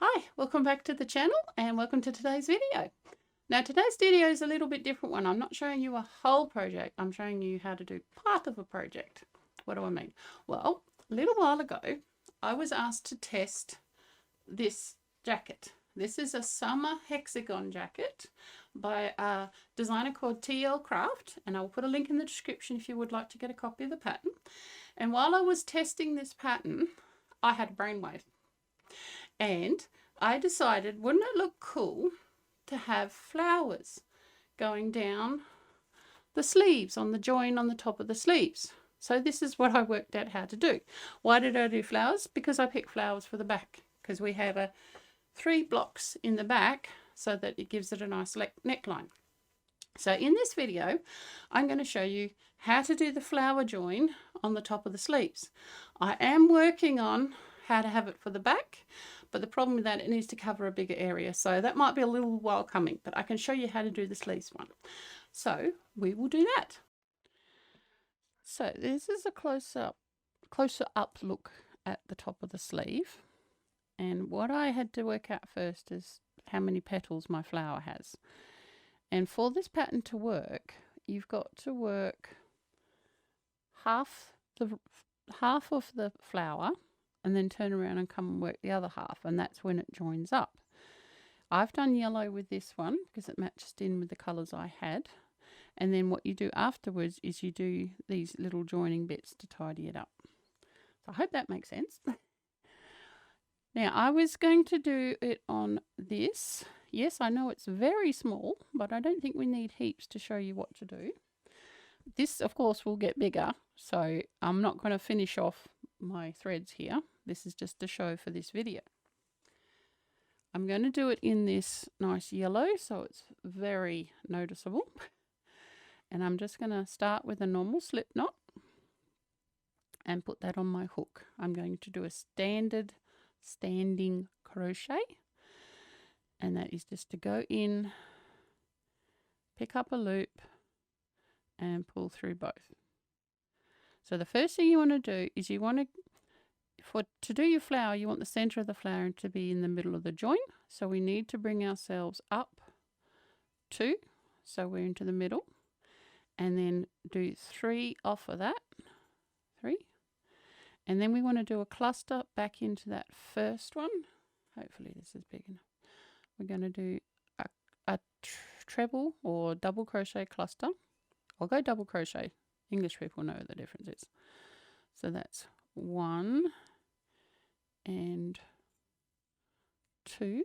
Hi, welcome back to the channel and welcome to today's video. Now today's video is a little bit different one. I'm not showing you a whole project. I'm showing you how to do part of a project. What do I mean? Well, a little while ago, I was asked to test this jacket. This is a summer hexagon jacket by a designer called T-Elle Craft, and I'll put a link in the description if you would like to get a copy of the pattern. And while I was testing this pattern, I had a brainwave. And I decided, wouldn't it look cool to have flowers going down the sleeves, on the join on the top of the sleeves? So this is what I worked out how to do. Why did I do flowers? Because I picked flowers for the back, because we have 3 blocks in the back so that it gives it a nice neckline. So in this video, I'm going to show you how to do the flower join on the top of the sleeves. I am working on how to have it for the back, but the problem with that, it needs to cover a bigger area, so that might be a little while coming, but I can show you how to do the sleeves one. So we will do that. So this is a closer up look at the top of the sleeve, and what I had to work out first is how many petals my flower has. And for this pattern to work, you've got to work half of the flower and then turn around and come and work the other half, and that's when it joins up. I've done yellow with this one because it matched in with the colours I had, and then what you do afterwards is you do these little joining bits to tidy it up. So I hope that makes sense. Now I was going to do it on this. Yes, I know it's very small, but I don't think we need heaps to show you what to do. This of course will get bigger, so I'm not going to finish off my threads here. This is just a show for this video. I'm going to do it in this nice yellow so it's very noticeable, and I'm just going to start with a normal slip knot and put that on my hook. I'm going to do a standard standing crochet, and that is just to go in, pick up a loop and pull through both. So the first thing you want to do is you want to do your flower, you want the center of the flower to be in the middle of the join. So we need to bring ourselves up 2, so we're into the middle, and then do 3 off of that, 3, and then we want to do a cluster back into that first one. Hopefully this is big enough. We're going to do a treble or double crochet cluster. I'll go double crochet. English people know what the difference is. So that's 1 and 2.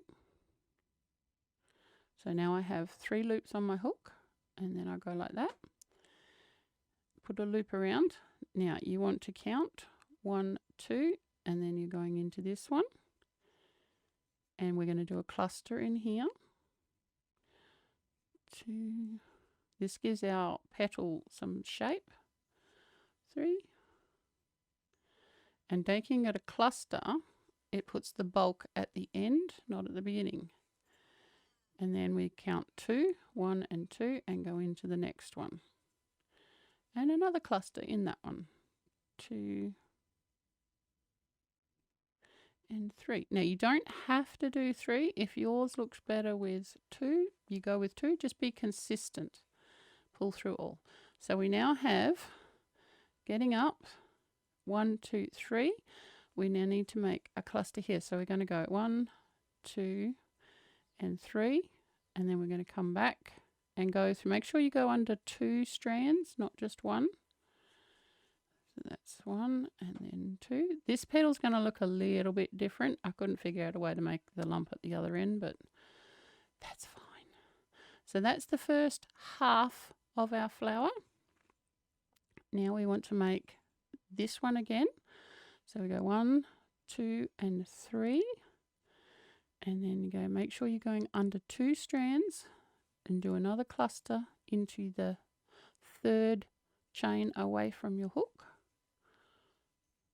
So now I have 3 loops on my hook, and then I go like that. Put a loop around. Now you want to count 1, 2, and then you're going into this one. And we're going to do a cluster in here. 2. This gives our petal some shape. 3. And making it a cluster, it puts the bulk at the end, not at the beginning. And then we count 2, 1 and 2, and go into the next one. And another cluster in that one. 2 and 3. Now you don't have to do 3. If yours looks better with 2, you go with 2. Just be consistent. Pull through all. So we now have, getting up, 1, 2, 3. We now need to make a cluster here. So we're going to go 1, 2 and 3, and then we're going to come back and go through. Make sure you go under 2 strands, not just 1. So that's 1 and then 2. This petal's going to look a little bit different. I couldn't figure out a way to make the lump at the other end, but that's fine. So that's the first half of our flower. Now we want to make this one again. So we go 1, 2 and 3, and then you go, make sure you're going under 2 strands and do another cluster into the 3rd chain away from your hook,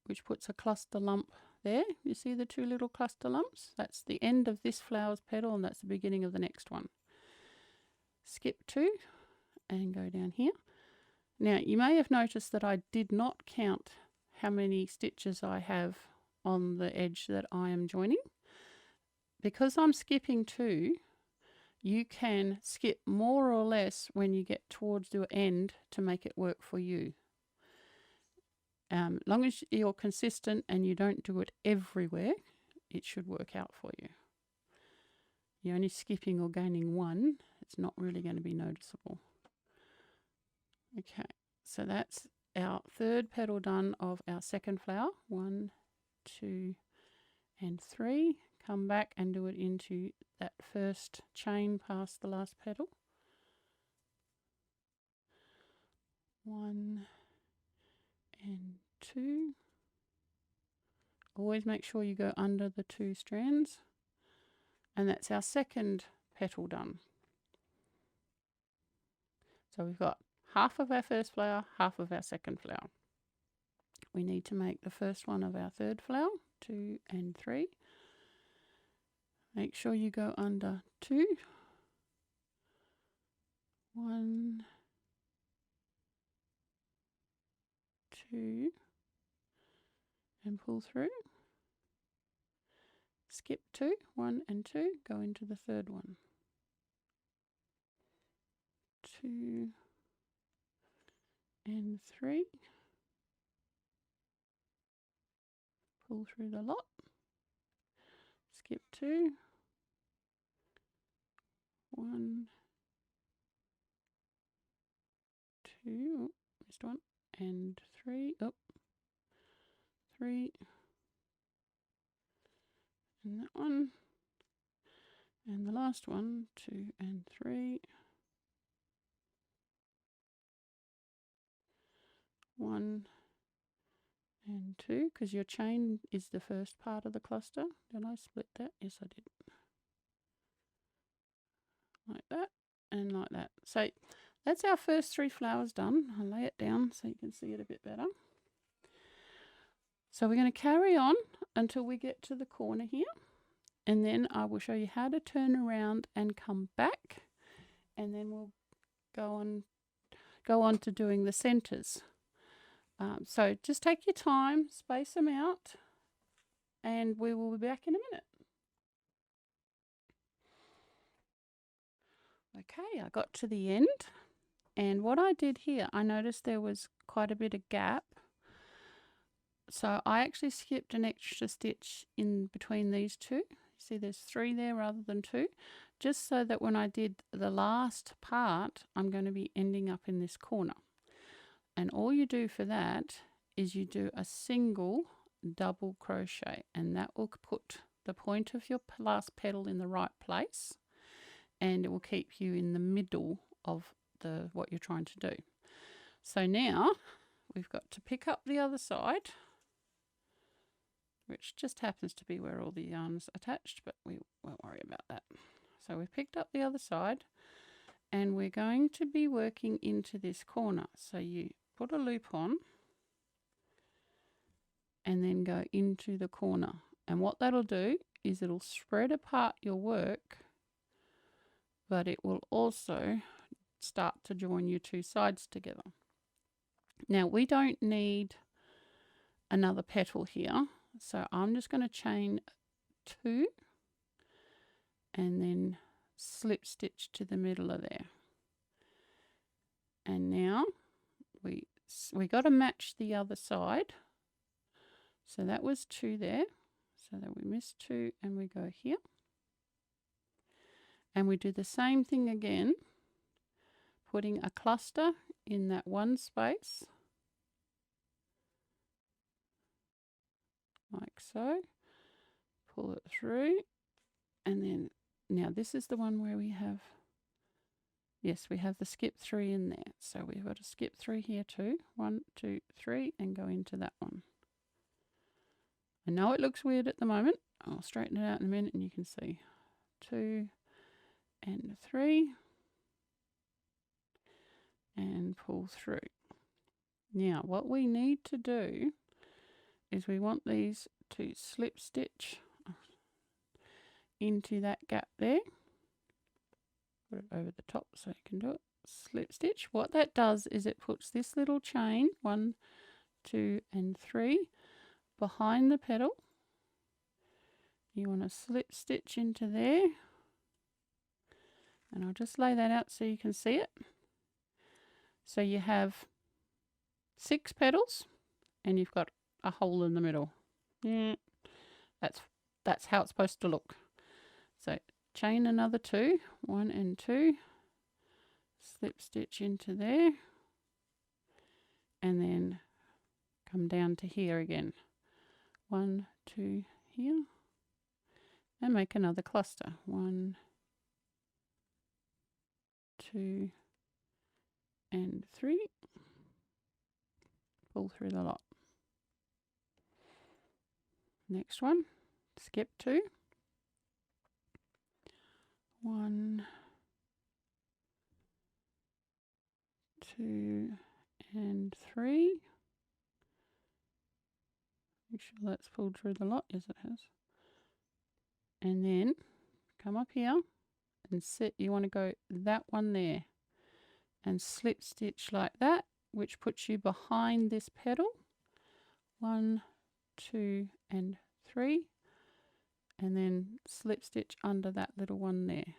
which puts a cluster lump there. You see the 2 little cluster lumps? That's the end of this flower's petal, and that's the beginning of the next one. Skip 2 and go down here. Now you may have noticed that I did not count how many stitches I have on the edge that I am joining. because I'm skipping 2, you can skip more or less when you get towards the end to make it work for you. Long as you're consistent and you don't do it everywhere, it should work out for you. You're only skipping or gaining 1, it's not really going to be noticeable. Okay, so that's our 3rd petal done of our 2nd flower. 1, 2, and 3. Come back and do it into that first chain past the last petal. 1 and 2. Always make sure you go under the 2 strands. And that's our 2nd petal done. So we've got half of our first flower, half of our 2nd flower. We need to make the first one of our 3rd flower, 2 and 3. Make sure you go under 2. 1, 2, and pull through. Skip 2, 1 and 2, go into the 3rd one. 2 and 3. Pull through the lot. Skip 2, 1, 2, missed one, and 3, 3, and that one, and the last one, 2 and 3, 1 and 2, because your chain is the first part of the cluster. Did I split that? Yes, I did. Like that and like that. So that's our first 3 flowers done. I'll lay it down so you can see it a bit better. So we're going to carry on until we get to the corner here, and then I will show you how to turn around and come back, and then we'll go on to doing the centers. So just take your time, space them out, and we will be back in a minute. Okay, I got to the end, and what I did here, I noticed there was quite a bit of gap. So I actually skipped an extra stitch in between these 2. See, there's 3 there rather than 2, just so that when I did the last part, I'm going to be ending up in this corner. And all you do for that is you do a single double crochet, and that will put the point of your last petal in the right place, and it will keep you in the middle of what you're trying to do. So now we've got to pick up the other side, which just happens to be where all the yarn's attached, but we won't worry about that. So we've picked up the other side, and we're going to be working into this corner. So you put a loop on and then go into the corner, and what that'll do is it'll spread apart your work, but it will also start to join your 2 sides together. Now we don't need another petal here, so I'm just going to chain 2 and then slip stitch to the middle of there. And now we got to match the other side. So that was 2 there. So that we missed 2 and we go here. And we do the same thing again, putting a cluster in that one space, like so. Pull it through, and then now this is the one where we have, yes, we have the skip 3 in there. So we've got to skip 3 here too. 1, 2, 3, and go into that one. I know it looks weird at the moment. I'll straighten it out in a minute and you can see. 2 and 3, and pull through. Now what we need to do is we want these to slip stitch into that gap there. Put it over the top so you can do it. Slip stitch. What that does is it puts this little chain, 1, 2 and 3, behind the petal, you want to slip stitch into there, and I'll just lay that out so you can see it. So you have 6 petals and you've got a hole in the middle. Yeah, that's how it's supposed to look. So chain another 2, 1 and 2, slip stitch into there, and then come down to here again. 1, 2 here, and make another cluster. 1, 2 and 3. Pull through the lot. Next one, skip 2. 1, 2 and 3. Make sure that's pulled through the lot. Yes, it has. And then come up here and set. You want to go that one there and slip stitch like that, which puts you behind this petal. 1, 2 and 3, and then slip stitch under that little one there.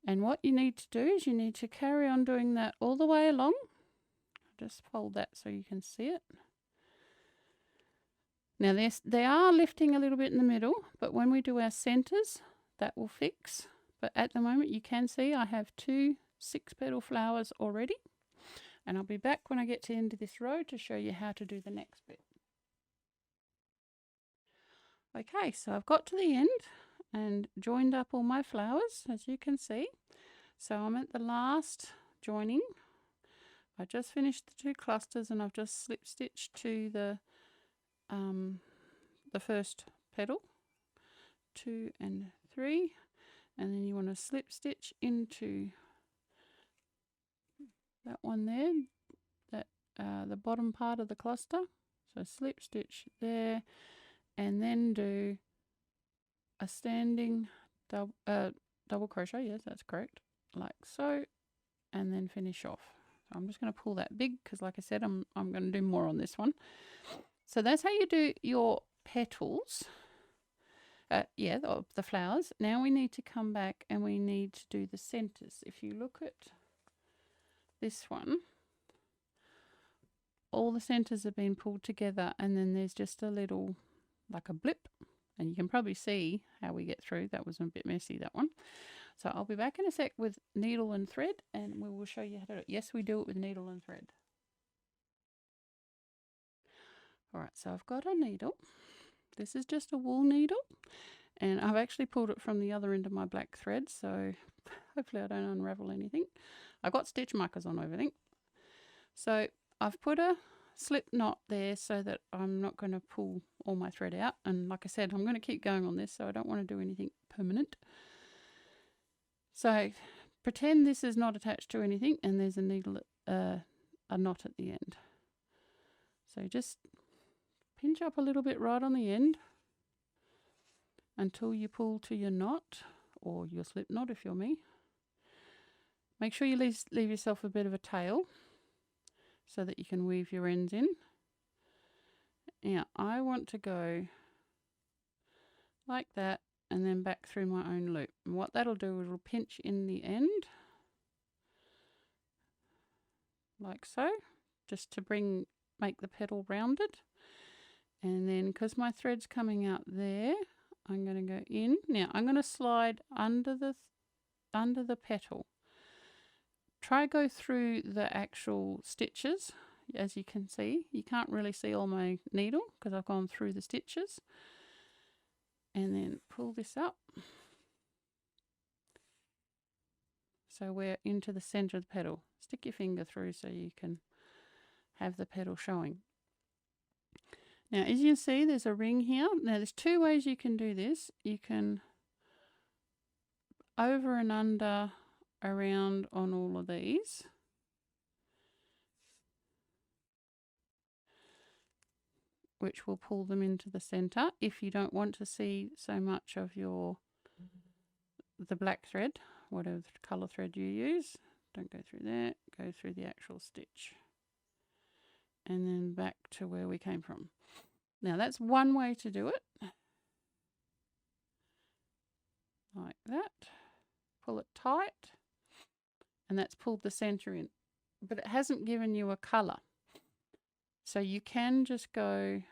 And what you need to do is you need to carry on doing that all the way along. Just fold that so you can see it. Now they are lifting a little bit in the middle, but when we do our centers, that will fix. But at the moment you can see I have 2 6-petal flowers already, and I'll be back when I get to the end of this row to show you how to do the next bit. Okay, so I've got to the end and joined up all my flowers, as you can see. So I'm at the last joining. I just finished the 2 clusters and I've just slip stitched to the first petal, 2 and 3, and then you want to slip stitch into that one there, that the bottom part of the cluster. So slip stitch there, and then do a standing double crochet. Yes, that's correct, like so, and then finish off. So I'm just going to pull that big because, like I said, I'm going to do more on this one. So that's how you do your petals. The flowers. Now we need to come back and we need to do the centers. If you look at this one, all the centers have been pulled together, and then there's just a little, like a blip, and you can probably see how we get through. That was a bit messy, that one. So I'll be back in a sec with needle and thread, and we will show you how to do it. Yes, we do it with needle and thread. Alright, so I've got a needle. This is just a wool needle, and I've actually pulled it from the other end of my black thread, so hopefully I don't unravel anything. I've got stitch markers on everything. So I've put a slip knot there so that I'm not going to pull all my thread out, and like I said, I'm going to keep going on this, so I don't want to do anything permanent. So pretend this is not attached to anything, and there's a needle, a knot at the end. So just pinch up a little bit right on the end until you pull to your knot, or your slip knot if you're me. Make sure you leave yourself a bit of a tail so that you can weave your ends in. Now I want to go like that and then back through my own loop. And what that'll do is it'll pinch in the end like so, just to make the petal rounded. And then because my thread's coming out there, I'm going to go in. Now I'm going to slide under the petal. Try go through the actual stitches. As you can see, you can't really see all my needle because I've gone through the stitches. And then pull this up. So we're into the center of the petal. Stick your finger through so you can have the petal showing. Now, as you can see, there's a ring here. Now, there's 2 ways you can do this. You can over and under around on all of these. Which will pull them into the center if you don't want to see so much of the black thread, whatever color thread you use. Don't go through that, go through the actual stitch. And then back to where we came from. Now that's one way to do it. like that. Pull it tight, and that's pulled the center in, but it hasn't given you a color. So you can just go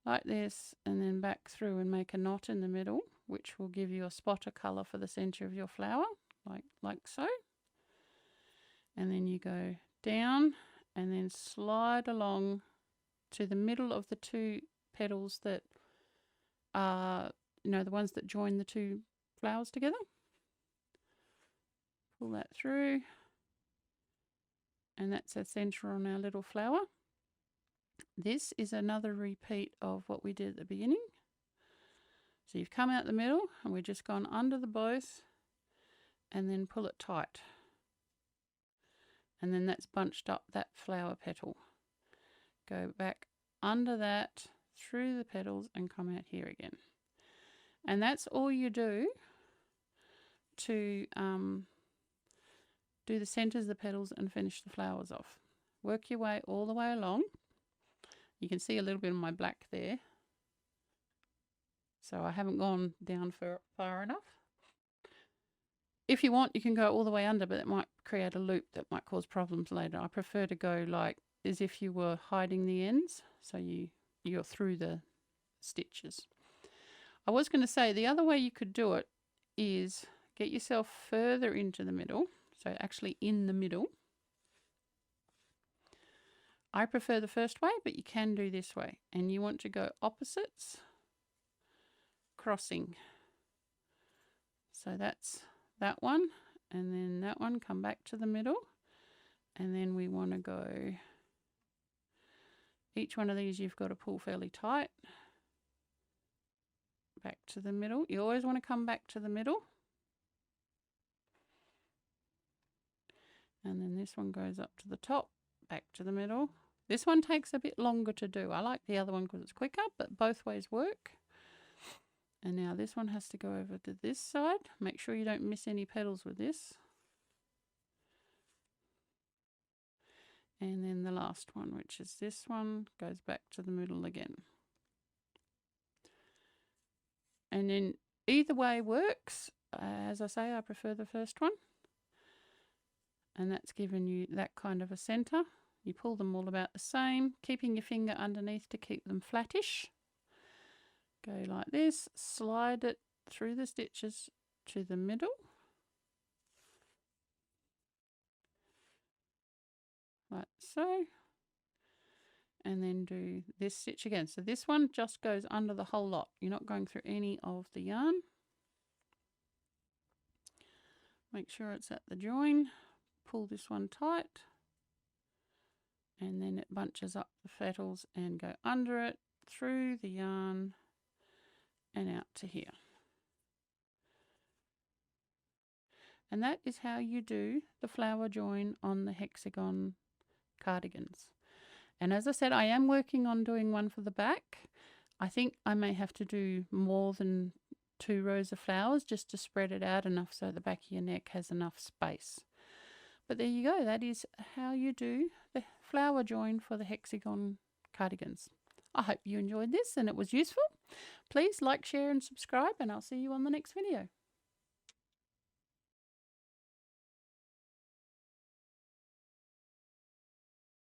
like this and then back through and make a knot in the middle, which will give you a spot of color for the center of your flower, like so. And then you go down and then slide along to the middle of the two petals that are, the ones that join the two flowers together. Pull that through, and that's our center on our little flower. This is another repeat of what we did at the beginning. So you've come out the middle and we've just gone under the both and then pull it tight. And then that's bunched up that flower petal. Go back under that, through the petals, and come out here again. And that's all you do to do the centers of the petals and finish the flowers off. Work your way all the way along. You can see a little bit of my black there. So I haven't gone down far enough. If you want, you can go all the way under, but it might create a loop that might cause problems later. I prefer to go like as if you were hiding the ends, so you're through the stitches. I was going to say the other way you could do it is get yourself further into the middle, so actually in the middle. I prefer the first way, but you can do this way. And you want to go opposites, crossing. So that's that one, and then that one, come back to the middle. And then we want to go, each one of these you've got to pull fairly tight. Back to the middle. You always want to come back to the middle. And then this one goes up to the top, back to the middle. This one takes a bit longer to do. I like the other one because it's quicker, but both ways work. And now this one has to go over to this side. Make sure you don't miss any petals with this. And then the last one, which is this one, goes back to the middle again. And then either way works. As I say, I prefer the first one. And that's given you that kind of a center. You pull them all about the same, keeping your finger underneath to keep them flattish. Go like this, slide it through the stitches to the middle. Like so. And then do this stitch again. So this one just goes under the whole lot. You're not going through any of the yarn. Make sure it's at the join. Pull this one tight. And then it bunches up the petals and go under it, through the yarn, and out to here. And that is how you do the flower join on the hexagon cardigans. And as I said, I am working on doing one for the back. I think I may have to do more than 2 rows of flowers just to spread it out enough so the back of your neck has enough space. But there you go. That is how you do the flower join for the hexagon cardigans. I hope you enjoyed this and it was useful. Please like, share and subscribe, and I'll see you on the next video.